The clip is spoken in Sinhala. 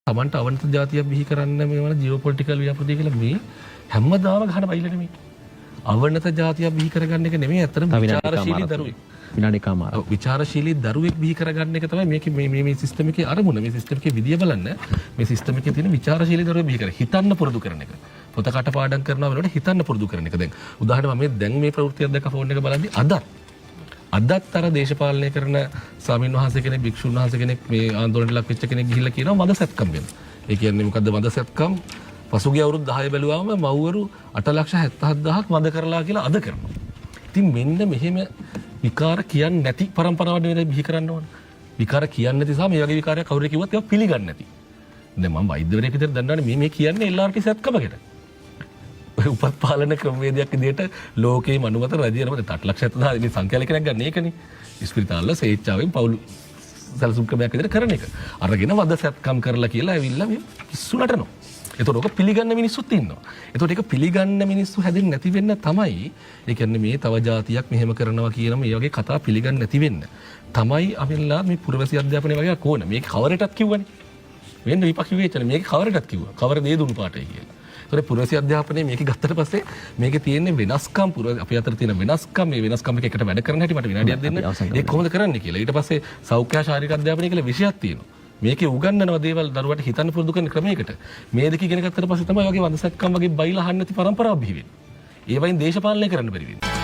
තමන්ට අවනත ජාතියක් බිහි කරන්න මේ වන ජියෝපොලිටිකල් ව්‍යාපෘතිය කියලා මේ හැමදාම ගහන බයිලට මේ අවනත ජාතියක් බිහි කරගන්න එක නෙමෙයි අතරම විචාරශීලී දරුවෙක් විනාඩි කමාර විචාරශීලී දරුවෙක් බිහි කරගන්න එක තමයි මේකේ මේ සිස්ටම් එකේ අරමුණ මේ සිස්ටම් එකේ විදිය බලන්න මේ සිස්ටම් එකේ තියෙන විචාරශීලී දරුවෙක් බිහි කර හිතන්න පුරුදු කරන එක පොත කටපාඩම් කරනවා වෙනකොට හිතන්න පුරුදු කරන එක දැන් උදාහරණ මම දැන් මේ ප්‍රවෘත්තියක් දැක්ක ෆෝන් එක බලද්දි අදත් අර දේශපාලනය කරන ස්වාමීන් වහන්සේ කෙනෙක් භික්ෂුන් වහන්සේ කෙනෙක් මේ ආందోලනයට ලක් වෙච්ච කෙනෙක් ගිහිල්ලා කියනවා මද සත්කම් වෙන. ඒ කියන්නේ මොකද්ද මද සත්කම්? පසුගිය අවුරුදු 10 බැලුවාම මව්වරු 8,77,000ක් මද කරලා කියලා අද කරනවා. ඉතින් මෙන්න මෙහෙම විකාර කියන්නේ නැති પરම්පරාවක් නෙවෙයි බිහි කරන්න ඕන. විකාර කියන්නේ නැති සහ මේ වගේ විකාරයක් කවුරු කිව්වත් ඒක පිළිගන්නේ නැති. දැන් මම වෛද්‍යවරයෙක් විතර දන්නවනේ මේ කියන්නේ LRT සත්කම ගැන. උපත් පාලන ක්‍රමවේදයක් විදිහට ලෝකේ මනුමත රජයනම 8,70,000 මේ සංඛ්‍යාලකයක් ගන්න ඒකනේ. ස්පිරිතාල ස්වේච්ඡාවෙන් පවුල් සැලසුම් ක්‍රමයක් විදිහට කරන එක. අරගෙන වද සත්කම් කරලා කියලා ඇවිල්ලා මේ පිස්සු නටනවා. ඒතකොට ඔක පිළිගන්න මිනිස්සුත් ඉන්නවා. ඒතකොට ඒක පිළිගන්න මිනිස්සු හැදෙන්නේ නැති වෙන්න තමයි ඒ කියන්නේ මේ තව જાතියක් මෙහෙම කරනවා කියන මේ වගේ කතා පිළිගන්න නැති වෙන්න. තමයි අපිලා මේ පුරවැසි අධ්‍යාපනය වගේ කොන මේක කවරටත් කිව්වනේ. වෙන විපක්ෂ විවේචන මේක කවරටත් කිව්වා. කවර දේ දුණු පාටයි කියලා. ඒතර පුරවැසි අධ්‍යාපනයේ මේක ගත්තට පස්සේ මේකේ තියෙන වෙනස්කම් අපි අතර තියෙන වෙනස්කම් මේ වෙනස්කම් එක එකට වැඩ කරන හැටි මට විනාඩියක් දෙන්න. ඒක කොහොමද කරන්නේ කියලා. ඊට පස්සේ සෞඛ්‍ය ශාරීරික අධ්‍යාපනය කියලා විෂයක් තියෙනවා. මේකේ උගන්වනවා දේවල් දරුවට හිතන්න පුරුදු කරන ක්‍රමයකට. මේ දෙක ඉගෙන ගත්තට පස්සේ තමයි වගේ වඳසත්කම් වගේ බයිලා අහන්න නැති પરම්පරාවක් බිහි වෙන්නේ. ඒ වයින් දේශපාලනය කරන්න බැරි වෙන්නේ.